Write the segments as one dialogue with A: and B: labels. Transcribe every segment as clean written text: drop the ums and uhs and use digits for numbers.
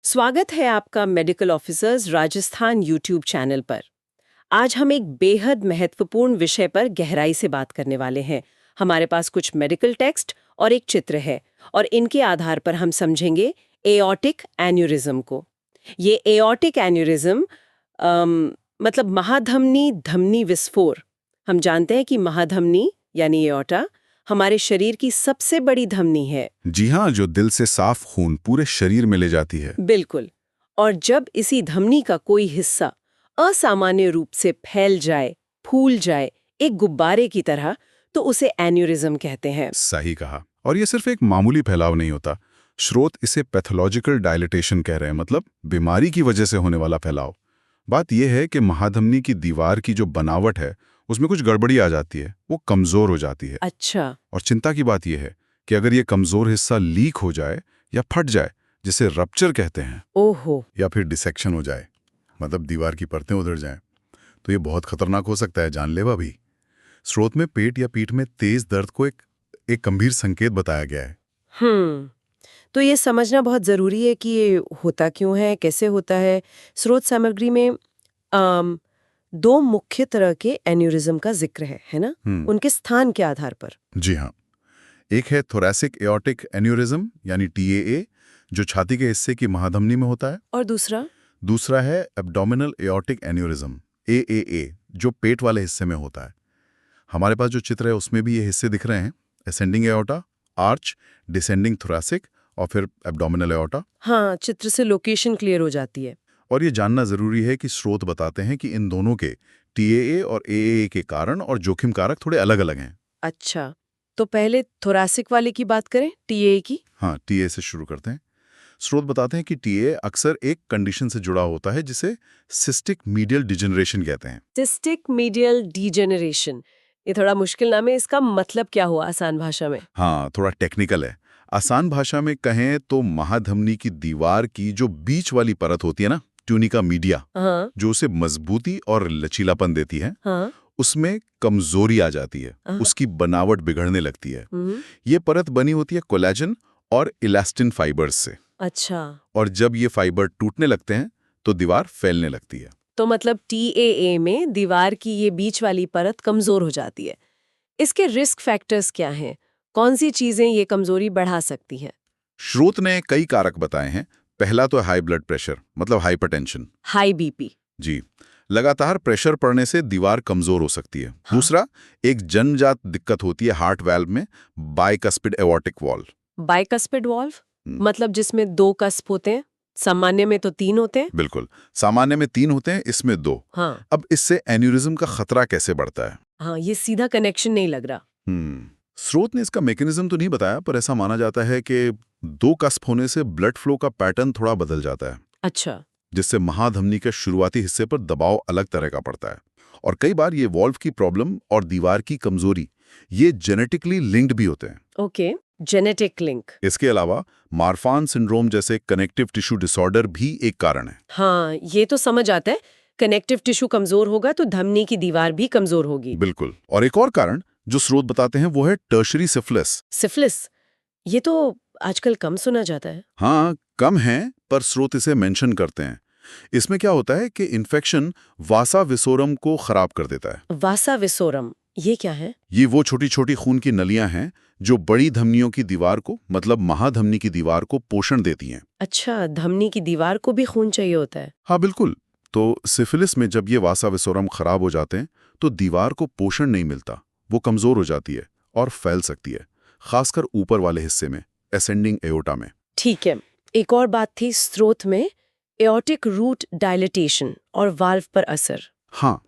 A: स्वागत है आपका medical officers Rajasthan YouTube channel पर। आज हम एक बेहद महत्वपूर्ण विषय पर गहराई से बात करने वाले हैं। हमारे पास कुछ मेडिकल टेक्स्ट और एक चित्र है और इनके आधार पर हम समझेंगे एओर्टिक एन्यूरिज्म को। ये एओर्टिक एन्यूरिज्म मतलब महाधमनी धमनी विस्फोट। हम जानते हैं कि महाधमनी यानी एओर्टा हमारे शरीर की सबसे बड़ी धमनी है।
B: जी हाँ, जो दिल से साफ खून पूरे शरीर में ले जाती है।
A: बिल्कुल। और जब इसी धमनी का कोई हिस्सा असामान्य रूप से फैल जाए, फूल जाए, एक गुब्बारे की तरह, तो उसे एन्यूरिज्म कहते हैं।
B: सही कहा। और ये सिर्फ एक मामूली फैलाव नहीं होता। स्रोत इसे पैथोलॉजिकल डायलिटेशन कह रहे हैं, मतलब बीमारी की वजह से होने वाला फैलाव। बात यह है कि महाधमनी की दीवार की जो बनावट है उसमें कुछ गड़बड़ी आ जाती है, वो कमजोर हो जाती है।
A: अच्छा।
B: और चिंता की बात यह है कि अगर ये कमजोर हिस्सा लीक हो जाए या फट जाए, जिसे रप्चर कहते हैं,
A: ओहो।
B: या फिर डिसेक्शन हो जाए, मतलब दीवार की परतें उधड़ जाएं, तो ये बहुत खतरनाक हो सकता है, जानलेवा भी। स्रोत में पेट या पीठ में तेज दर्द को एक गंभीर संकेत बताया गया है।
A: तो ये समझना बहुत जरूरी है कि ये होता क्यों है, कैसे होता है। स्रोत सामग्री में दो मुख्य तरह के एन्यूरिज्म का जिक्र है ना? उनके स्थान के आधार पर।
B: जी हाँ, एक है थोरैसिक एओर्टिक एन्यूरिज्म यानी टीएए, जो छाती के हिस्से की महाधमनी में होता है।
A: और दूसरा
B: है एब्डोमिनल एओर्टिक एन्यूरिज्म एएए, जो पेट वाले हिस्से में होता है। हमारे पास जो चित्र है उसमें भी ये हिस्से दिख रहे हैं, ascending aorta, arch, descending thoracic और फिर एब्डोमिनल एओर्टा।
A: हाँ, चित्र से लोकेशन क्लियर हो जाती है।
B: और ये जानना जरूरी है कि स्रोत बताते हैं कि इन दोनों के टीएए और एएए के कारण और जोखिम कारक थोड़े अलग-अलग हैं।
A: अच्छा, तो पहले थोरैसिक वाले की बात करें, टीए की।
B: हाँ, टीए से शुरू करते हैं। स्रोत बताते हैं कि टीए अक्सर एक कंडीशन से जुड़ा होता है जिसे सिस्टिक मीडियल डिजेनरेशन कहते हैं।
A: सिस्टिक मीडियल डिजेनरेशन, ये थोड़ा मुश्किल नाम है, इसका मतलब क्या हुआ आसान भाषा में?
B: हाँ, थोड़ा टेक्निकल है। आसान भाषा में कहें तो महाधमनी की दीवार की जो बीच वाली परत होती है ना, ट्यूनिका मीडिया,
A: हाँ।
B: जो उसे मजबूती और लचीलापन देती है,
A: हाँ।
B: उसमें कमजोरी आ जाती है, उसकी बनावट बिगड़ने लगती है। ये परत बनी होती है कोलेजन और इलास्टिन फाइबर्स से।
A: अच्छा।
B: और जब ये फाइबर टूटने लगते हैं तो दीवार फैलने लगती है।
A: तो मतलब टीएए में दीवार की ये बीच वाली परत कमजोर हो जाती है। इसके रिस्क फैक्टर्स क्या हैं? कौन सी चीजें ये कमजोरी बढ़ा सकती हैं?
B: स्रोत ने कई कारक बताए हैं। पहला तो हाई ब्लड प्रेशर, मतलब हाइपरटेंशन।
A: High BP.
B: जी, लगातार प्रेशर पड़ने से दीवार कमजोर हो सकती है।
A: हाँ।
B: दूसरा, एक जन्मजात दिक्कत होती है हार्ट वाल्व में, bicuspid aortic valve.
A: Bicuspid valve मतलब जिसमें दो कस्प होते हैं, सामान्य में तो 3 होते हैं।
B: बिल्कुल, सामान्य में 3 होते हैं, इसमें 2।
A: हाँ।
B: अब इससे एन्यूरिज्म का खतरा कैसे बढ़ता है?
A: हाँ, ये सीधा कनेक्शन नहीं लग रहा।
B: स्रोत ने इसका मैकेनिज्म तो नहीं बताया, पर ऐसा माना जाता है कि 2 कस्प होने से ब्लड फ्लो का पैटर्न थोड़ा बदल जाता है।
A: अच्छा।
B: जिससे महाधमनी के शुरुआती हिस्से पर दबाव अलग तरह का पड़ता है। और कई बार ये वॉल्व की प्रॉब्लम और दीवार की कमजोरी, ये जेनेटिकली लिंक्ड भी होते हैं।
A: Okay, genetic link.
B: इसके अलावा मार्फान सिंड्रोम जैसे कनेक्टिव टिश्यू डिसऑर्डर भी एक कारण है।
A: हाँ, ये तो समझ आता है। कनेक्टिव टिश्यू कमजोर होगा तो धमनी की दीवार भी कमजोर होगी।
B: बिल्कुल। और एक और कारण जो स्रोत बताते हैं वो है टर्शरी सिफिलिस।
A: सिफिलिस, ये तो आजकल कम सुना जाता है।
B: हाँ, कम है, पर स्रोत इसे मेंशन करते हैं। इसमें क्या होता है कि इन्फेक्शन वासा विसोरम को खराब कर देता है।
A: वासा विसोरम, ये क्या है?
B: ये वो छोटी छोटी खून की नलियां हैं जो बड़ी धमनियों की दीवार को, मतलब महाधमनी की दीवार को पोषण देती हैं।
A: अच्छा, धमनी की दीवार को भी खून चाहिए होता है।
B: हाँ बिल्कुल। तो सिफिलिस में जब ये वासा विसोरम खराब हो जाते हैं तो दीवार को पोषण नहीं मिलता, वो कमजोर हो जाती है और फैल सकती है, खासकर ऊपर वाले हिस्से में, असेंडिंग एओर्टा में।
A: ठीक है, एक और बात थी स्रोत में, एओर्टिक रूट डायलिटेशन और वाल्व पर असर।
B: हाँ,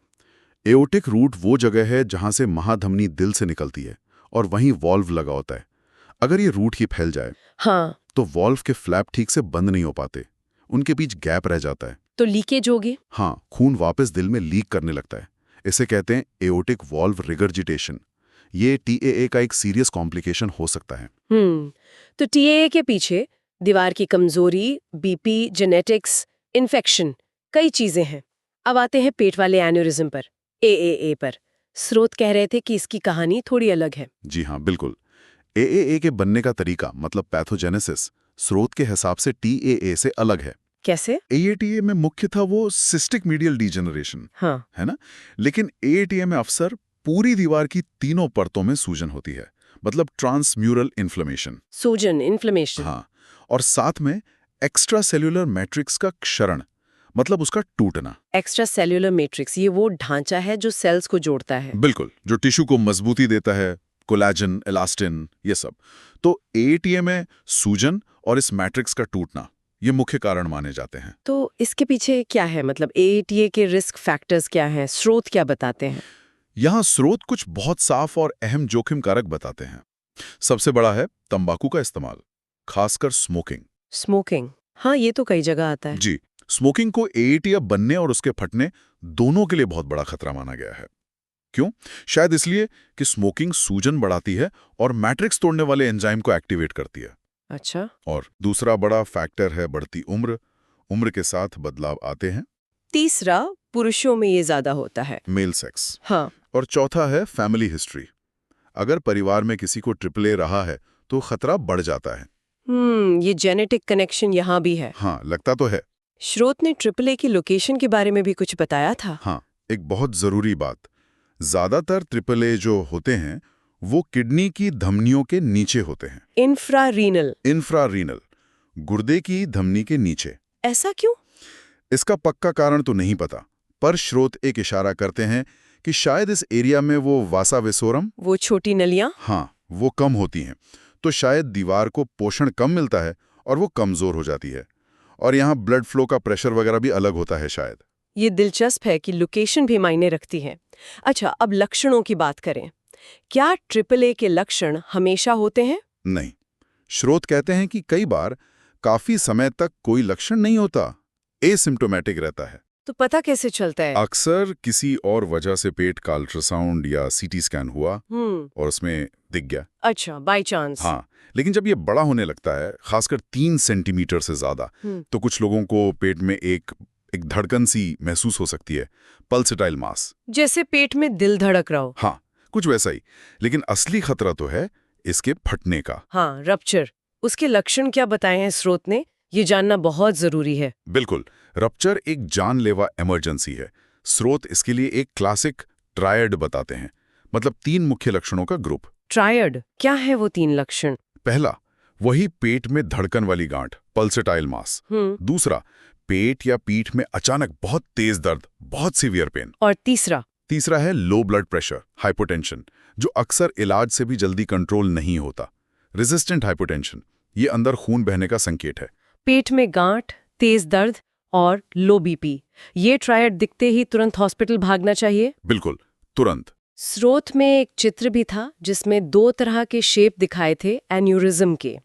B: एओर्टिक रूट वो जगह है जहां से महाधमनी दिल से निकलती है और वहीं वॉल्व लगा होता है। अगर ये रूट ही फैल जाए,
A: हाँ,
B: तो वॉल्व के फ्लैप ठीक से बंद नहीं हो पाते, उनके बीच गैप रह जाता है।
A: तो लीकेज होगी।
B: हाँ, खून वापस दिल में लीक करने लगता है। इसे कहते हैं एओर्टिक वॉल्व रिगर्जिटेशन। ये टीएए का एक सीरियस कॉम्प्लिकेशन हो सकता है।
A: तो टीएए के पीछे दीवार की कमजोरी, बीपी, जेनेटिक्स, इन्फेक्शन, कई चीजें हैं। अब आते हैं पेट वाले एन्यूरिज्म पर, एएए पर। स्रोत कह रहे थे कि इसकी कहानी थोड़ी अलग है।
B: जी हाँ, बिल्कुल। एएए के बनने का तरीका, मतलब पैथोजेनेसिस, स्रोत के हिसाब से टीएए से अलग है।
A: कैसे?
B: AATA में मुख्य था वो सिस्टिक मीडियल डीजनरेशन,
A: हाँ।
B: है ना? लेकिन AATA में अक्सर पूरी दीवार की तीनों परतों में सूजन होती है, मतलब ट्रांसम्यूरल इन्फ्लेमेशन।
A: सूजन, इन्फ्लेमेशन।
B: हाँ, और साथ में एक्स्ट्रा सेल्यूलर मैट्रिक्स का क्षरण, मतलब उसका टूटना।
A: एक्स्ट्रा सेल्यूलर मैट्रिक्स, ये वो ढांचा है जो सेल्स को जोड़ता है।
B: बिल्कुल, जो टिश्यू को मजबूती देता है, कोलेजन, इलास्टिन, ये सब। तो AATA में सूजन और इस मैट्रिक्स का टूटना, ये मुख्य कारण माने जाते हैं।
A: तो इसके पीछे क्या है, मतलब AATA के रिस्क फैक्टर्स क्या हैं, स्रोत क्या बताते हैं?
B: यहाँ स्रोत कुछ बहुत साफ और अहम जोखिम कारक बताते हैं। सबसे बड़ा है तंबाकू का इस्तेमाल, खासकर स्मोकिंग।
A: स्मोकिंग, हाँ ये तो कई जगह आता है।
B: जी, स्मोकिंग को AATA बनने और उसके फटने दोनों के लिए बहुत बड़ा खतरा माना गया है। क्यों? शायद इसलिए कि स्मोकिंग सूजन बढ़ाती है और मैट्रिक्स तोड़ने वाले एंजाइम को एक्टिवेट करती है।
A: अच्छा।
B: और दूसरा बड़ा फैक्टर है बढ़ती उम्र। उम्र के साथ बदलाव आते हैं।
A: तीसरा, पुरुषों में ये ज्यादा होता है।
B: Male sex.
A: हाँ।
B: और चौथा है फैमिली हिस्ट्री। अगर परिवार में किसी को AAA रहा है तो खतरा बढ़ जाता है।
A: ये जेनेटिक कनेक्शन यहाँ भी है।
B: हाँ, लगता तो है।
A: स्रोत ने AAA की लोकेशन के बारे में भी कुछ बताया था।
B: हाँ, एक बहुत जरूरी बात, ज्यादातर AAA जो होते हैं वो किडनी की धमनियों के नीचे होते हैं।
A: इंफ्रारीनल।
B: इंफ्रारीनल, गुर्दे की धमनी के नीचे।
A: ऐसा क्यों?
B: इसका पक्का कारण तो नहीं पता, पर स्रोत एक इशारा करते हैं कि शायद इस एरिया में वो वासा वेसोरम,
A: वो छोटी नलियां।
B: हाँ, वो कम होती हैं, तो शायद दीवार को पोषण कम मिलता है और वो कमजोर हो जाती है। और यहाँ ब्लड फ्लो का प्रेशर वगैरह भी अलग होता है शायद।
A: ये दिलचस्प है कि लोकेशन भी मायने रखती है। अच्छा, अब लक्षणों की बात करें। क्या AAA के लक्षण हमेशा होते हैं?
B: नहीं, स्रोत कहते हैं कि कई बार काफी समय तक कोई लक्षण नहीं होता, एसिम्प्टोमेटिक रहता है।
A: तो पता कैसे चलता है?
B: अक्सर किसी और वजह से पेट का अल्ट्रासाउंड या CT स्कैन हुआ और उसमें दिख गया।
A: अच्छा, बाय चांस।
B: हाँ, लेकिन जब ये बड़ा होने लगता है, खासकर 3 सेंटीमीटर से ज्यादा, तो कुछ लोगों को पेट में एक धड़कन सी महसूस हो सकती है, पल्सेटाइल मास।
A: जैसे पेट में दिल धड़क रहा हो।
B: हाँ, कुछ वैसा ही। लेकिन असली खतरा तो है इसके फटने का।
A: हाँ, रप्चर। उसके लक्षण क्या बताए हैं स्रोत ने? ये जानना बहुत जरूरी है।
B: बिल्कुल, रप्चर एक जानलेवा इमरजेंसी है। स्रोत इसके लिए एक क्लासिक ट्रायड बताते हैं, मतलब 3 मुख्य लक्षणों का ग्रुप।
A: ट्रायड, क्या है वो 3 लक्षण?
B: पहला, वही पेट में धड़कन वाली गांठ, पल्सेटाइल मास। दूसरा, पेट या पीठ में अचानक बहुत तेज दर्द, बहुत सीवियर पेन।
A: और तीसरा
B: है लो ब्लड प्रेशर, हाइपोटेंशन, जो अक्सर इलाज से भी जल्दी कंट्रोल नहीं होता। रेजिस्टेंट हाइपोटेंशन, ये अंदर खून बहने का संकेत है।
A: पेट में गांठ, तेज दर्द और लो BP, ये ट्रायड दिखते ही तुरंत हॉस्पिटल भागना चाहिए?
B: बिल्कुल, तुरंत।
A: स्रोत में एक चित्र भी था जिसमें 2 तरह के शेप दिखाए थे एन्यूरिज्म के,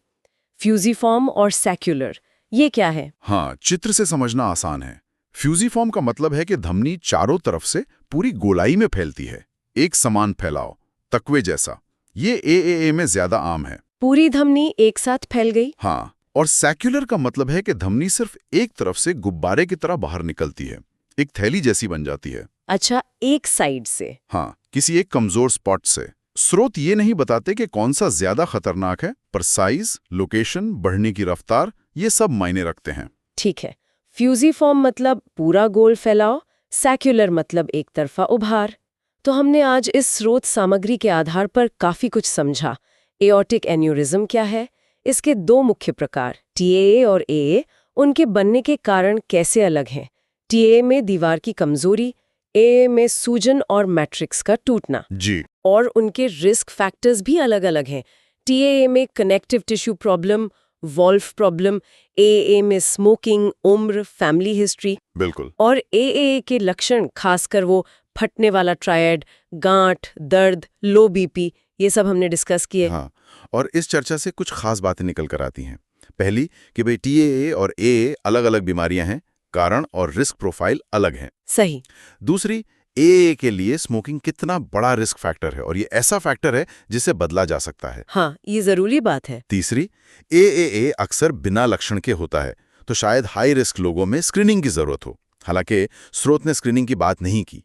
A: फ्यूजिफॉर्म और सैक्युलर। ये क्या है?
B: हाँ, चित्र से समझना आसान है। फ्यूजिफॉर्म का मतलब है कि धमनी चारों तरफ से पूरी गोलाई में फैलती है, एक समान फैलाव, तकवे जैसा। ये AAA में ज्यादा आम है।
A: पूरी धमनी एक साथ फैल गई?
B: हाँ, और सैक्युलर का मतलब है कि धमनी सिर्फ एक तरफ से गुब्बारे की तरह बाहर निकलती है, एक थैली जैसी बन जाती है।
A: अच्छा, एक साइड से।
B: हाँ, किसी एक कमजोर स्पॉट से। स्रोत ये नहीं बताते कि कौन सा ज्यादा खतरनाक है, पर साइज, लोकेशन, बढ़ने की रफ्तार, ये सब मायने रखते हैं।
A: ठीक है, फ्यूजिफॉर्म मतलब पूरा गोल फैलाव, सैक्युलर मतलब एक तरफा उभार। तो हमने आज इस स्रोत सामग्री के आधार पर काफी कुछ समझा। एओर्टिक एन्यूरिज्म क्या है, इसके 2 मुख्य प्रकार TAA और AA, उनके बनने के कारण कैसे अलग हैं। TAA में दीवार की कमजोरी, AA में सूजन और मैट्रिक्स का टूटना
B: जी।
A: और उनके रिस्क फैक्टर्स भी अलग-अलग हैं। TAA में connective tissue problem, valve problem, AA में स्मोकिंग, उम्र, फैमिली हिस्ट्री।
B: बिल्कुल।
A: और AAA के लक्षण, खासकर वो फटने वाला ट्रायड, गांठ, दर्द, लो BP, ये सब हमने डिस्कस किए।
B: हाँ, और इस चर्चा से कुछ खास बातें निकल कर आती हैं। पहली कि भाई TAA और AA अलग-अलग बीमारियां हैं, कारण और रिस्क प्रोफाइल अलग हैं।
A: सही।
B: दूसरी, AA के लिए स्मोकिंग कितना बड़ा रिस्क फैक्टर है और ये ऐसा फैक्टर है जिसे बदला जा सकता है।
A: हाँ, ये जरूरी बात है।
B: तीसरी, AAA अक्सर बिना लक्षण के होता है, तो शायद हाई रिस्क लोगों में स्क्रीनिंग की जरूरत हो, हालांकि स्रोत ने स्क्रीनिंग की बात नहीं की।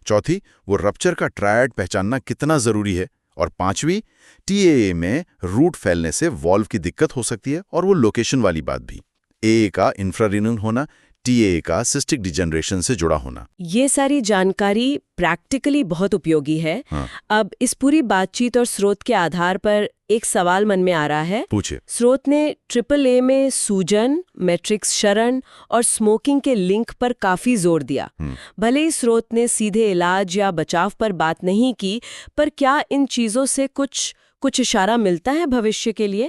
B: चौथी, वो रप्चर का ट्रायड पहचानना कितना जरूरी है। और पांचवी, TAA में रूट फैलने से वॉल्व की दिक्कत हो सकती है, और वो लोकेशन वाली बात भी।
C: AA का इंफ्रारीनल होना, TA का सिस्टिक डिजेनरेशन से जुड़ा होना।
A: ये सारी जानकारी प्रैक्टिकली बहुत उपयोगी है।
C: हाँ।
A: अब इस पूरी बातचीत और स्रोत के आधार पर एक सवाल मन में आ रहा है।
C: पूछिए।
A: स्रोत ने AAA में सूजन, मैट्रिक्स क्षरण और स्मोकिंग के लिंक पर काफी जोर दिया। भले ही स्रोत ने सीधे इलाज या बचाव पर बात नहीं की, पर क्या इन चीजों से कुछ इशारा मिलता है भविष्य के लिए?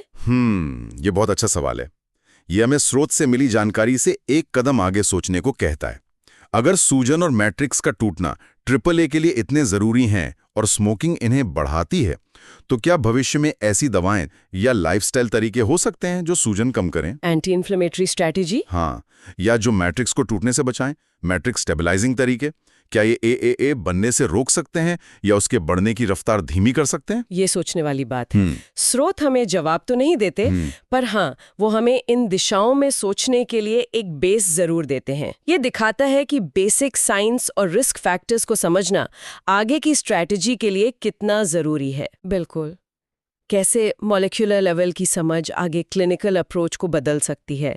C: ये बहुत अच्छा सवाल है। ये हमें स्रोत से मिली जानकारी से एक कदम आगे सोचने को कहता है। अगर सूजन और मैट्रिक्स का टूटना AAA के लिए इतने जरूरी हैं और स्मोकिंग इन्हें बढ़ाती है, तो क्या भविष्य में ऐसी दवाएं या लाइफस्टाइल तरीके हो सकते हैं जो सूजन कम करें?
A: Anti inflammatory strategy?
C: हाँ, या जो मैट्रिक्स को टूटने से बचाएं, मैट्रिक्स स्टेबलाइजिंग तरीके। क्या ये AAA बनने से रोक सकते हैं या उसके बढ़ने की रफ्तार धीमी कर सकते हैं?
A: ये सोचने वाली बात है। स्रोत हमें जवाब तो नहीं देते, पर हाँ, वो हमें इन दिशाओं में सोचने के लिए एक बेस जरूर देते हैं। ये दिखाता है कि बेसिक साइंस और रिस्क फैक्टर्स को समझना आगे की स्ट्रैटेजी के लिए कितना जरूरी है। बिल्कुल। कैसे मॉलिक्यूलर लेवल की समझ आगे क्लिनिकल अप्रोच को बदल सकती है।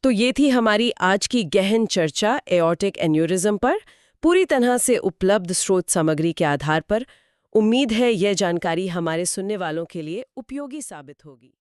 A: तो ये थी हमारी आज की गहन चर्चा एओर्टिक एन्यूरिज्म पर, पूरी तरह से उपलब्ध स्रोत सामग्री के आधार पर। उम्मीद है यह जानकारी हमारे सुनने वालों के लिए उपयोगी साबित होगी।